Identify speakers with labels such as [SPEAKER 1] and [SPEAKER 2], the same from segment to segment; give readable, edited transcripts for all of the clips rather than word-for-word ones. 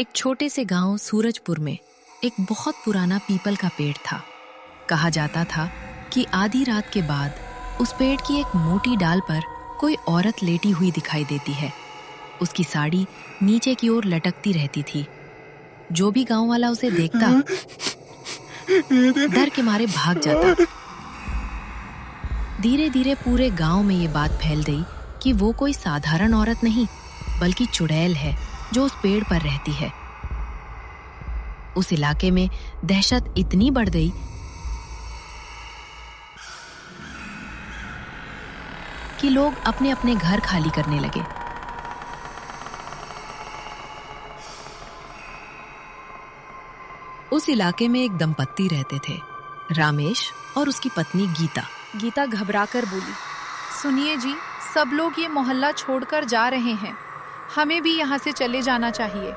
[SPEAKER 1] एक छोटे से गांव सूरजपुर में एक बहुत पुराना पीपल का पेड़ था। कहा जाता था कि आधी रात के बाद उस पेड़ की एक मोटी डाल पर कोई औरत लेटी हुई दिखाई देती है। उसकी साड़ी नीचे की ओर लटकती रहती थी। जो भी गांव वाला उसे देखता डर के मारे भाग जाता। धीरे धीरे पूरे गांव में ये बात फैल गई कि वो कोई साधारण औरत नहीं बल्कि चुड़ैल है जो उस पेड़ पर रहती है। उस इलाके में दहशत इतनी बढ़ गई कि लोग अपने अपने घर खाली करने लगे। उस इलाके में एक दंपत्ति रहते थे, रामेश और उसकी पत्नी गीता।
[SPEAKER 2] गीता घबराकर बोली, सुनिए जी, सब लोग ये मोहल्ला छोड़कर जा रहे हैं। हमें भी यहाँ से चले जाना चाहिए।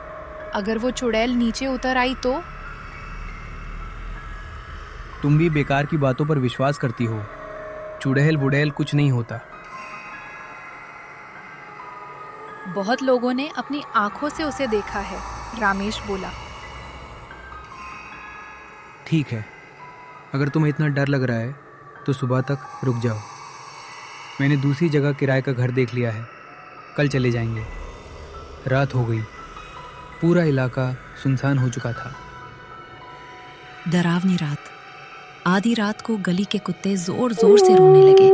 [SPEAKER 2] अगर वो चुड़ैल नीचे उतर आई तो?
[SPEAKER 3] तुम भी बेकार की बातों पर विश्वास करती हो। चुड़ैल वुड़ैल कुछ नहीं होता।
[SPEAKER 2] बहुत लोगों ने अपनी आंखों से उसे देखा है, रामेश बोला।
[SPEAKER 3] ठीक है, अगर तुम्हें इतना डर लग रहा है तो सुबह तक रुक जाओ। मैंने दूसरी जगह किराए का घर देख लिया है, कल चले जाएंगे। रात हो गई, पूरा इलाका सुनसान हो चुका था।
[SPEAKER 1] डरावनी रात। आधी रात को गली के कुत्ते जोर जोर से रोने लगे।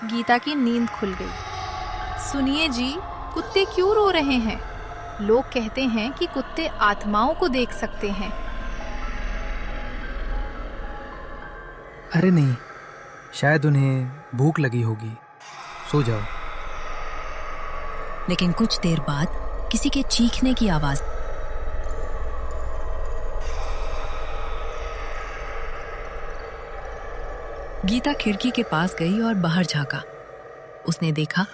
[SPEAKER 2] गीता की नींद खुल गई। सुनिए जी, कुत्ते क्यों रो रहे हैं? लोग कहते हैं कि कुत्ते आत्माओं को देख सकते हैं।
[SPEAKER 3] अरे नहीं, शायद उन्हें भूख लगी होगी। सो जाओ।
[SPEAKER 1] लेकिन कुछ देर बाद किसी के चीखने की आवाज। गीता खिड़की के पास गई और बाहर झांका। उसने देखा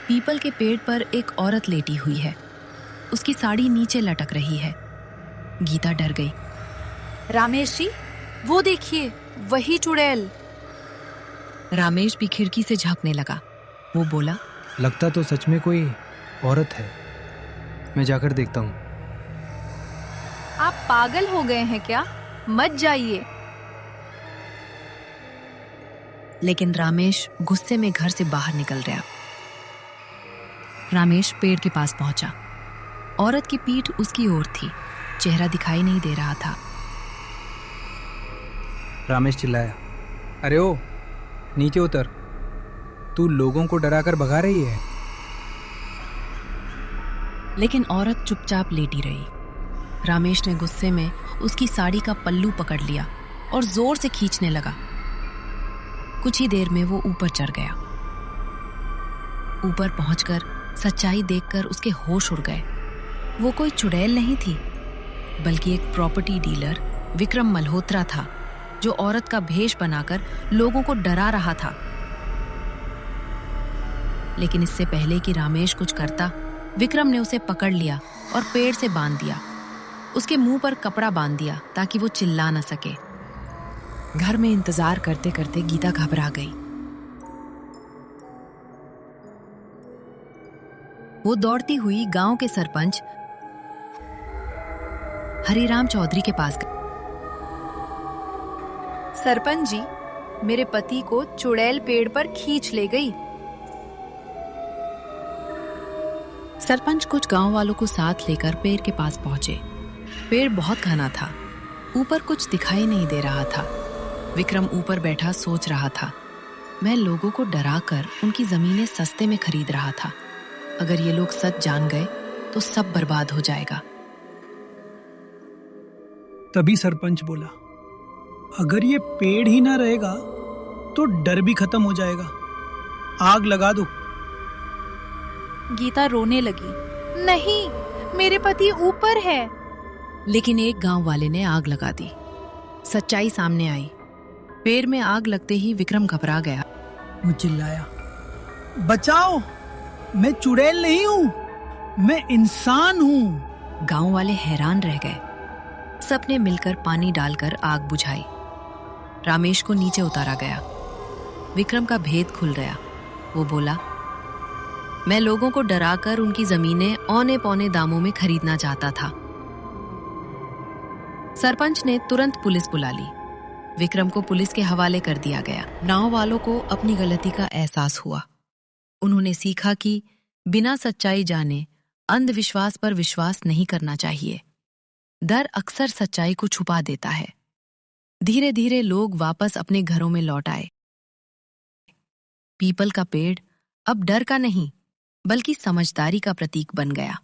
[SPEAKER 1] पीपल के पेड़ पर एक औरत लेटी हुई है। उसकी साड़ी नीचे लटक रही है। गीता डर गई।
[SPEAKER 2] रामेश जी, वो देखिए, वही चुड़ैल।
[SPEAKER 1] रामेश भी खिड़की से झांकने लगा। वो बोला,
[SPEAKER 3] लगता तो सच में कोई औरत है। मैं जाकर देखता हूँ।
[SPEAKER 2] आप पागल हो गए हैं क्या? मत जाइए।
[SPEAKER 1] लेकिन रामेश गुस्से में घर से बाहर निकल गया। रामेश पेड़ के पास पहुंचा। औरत की पीठ उसकी ओर थी, चेहरा दिखाई नहीं दे रहा था।
[SPEAKER 3] रामेश चिल्लाया, अरे ओ, नीचे उतर। तू लोगों को डराकर भगा रही है।
[SPEAKER 1] लेकिन औरत चुपचाप लेटी रही। रामेश ने गुस्से में उसकी साड़ी का पल्लू पकड़ लिया और जोर से खींचने लगा। कुछ ही देर में वो ऊपर चढ़ गया। ऊपर पहुंचकर सच्चाई देखकर उसके होश उड़ गए। वो कोई चुड़ैल नहीं थी बल्कि एक प्रॉपर्टी डीलर विक्रम मल्होत्रा था, जो औरत का भेष बनाकर लोगों को डरा रहा था। लेकिन इससे पहले कि रामेश कुछ करता, विक्रम ने उसे पकड़ लिया और पेड़ से बांध दिया। उसके मुंह पर कपड़ा बांध दिया ताकि वो चिल्ला न सके। घर में इंतजार करते करते गीता घबरा गई। वो दौड़ती हुई गांव के सरपंच हरिराम चौधरी के पास गई।
[SPEAKER 2] सरपंच जी, मेरे पति को चुड़ैल पेड़ पर खींच ले गई।
[SPEAKER 1] सरपंच कुछ गांव वालों को साथ लेकर पेड़ के पास पहुंचे। पेड़ बहुत घना था, ऊपर कुछ दिखाई नहीं दे रहा था। विक्रम ऊपर बैठा सोच रहा था। वह लोगों को डराकर उनकी जमीनें सस्ते में खरीद रहा था। अगर ये लोग सच जान गए तो सब बर्बाद हो जाएगा।
[SPEAKER 4] तभी सरपंच बोला, अगर ये पेड़ ही ना रहेगा तो डर भी खत्म हो जाएगा। आग लगा दो।
[SPEAKER 2] गीता रोने लगी, नहीं, मेरे पति ऊपर है।
[SPEAKER 1] लेकिन एक गांव वाले ने आग लगा दी। सच्चाई सामने आई। पेड़ में आग लगते ही विक्रम घबरा गया।
[SPEAKER 4] वो चिल्लाया, बचाओ, मैं चुड़ैल नहीं हूं, मैं इंसान हूं।
[SPEAKER 1] गांव वाले हैरान रह गए। सबने मिलकर पानी डालकर आग बुझाई। रामेश को नीचे उतारा गया। विक्रम का भेद खुल गया। वो बोला, मैं लोगों को डराकर उनकी जमीनें औने पौने दामों में खरीदना चाहता था। सरपंच ने तुरंत पुलिस बुला ली। विक्रम को पुलिस के हवाले कर दिया गया। नाव वालों को अपनी गलती का एहसास हुआ। उन्होंने सीखा कि बिना सच्चाई जाने अंधविश्वास पर विश्वास नहीं करना चाहिए। डर अक्सर सच्चाई को छुपा देता है। धीरे धीरे लोग वापस अपने घरों में लौट आए। पीपल का पेड़ अब डर का नहीं, बल्कि समझदारी का प्रतीक बन गया।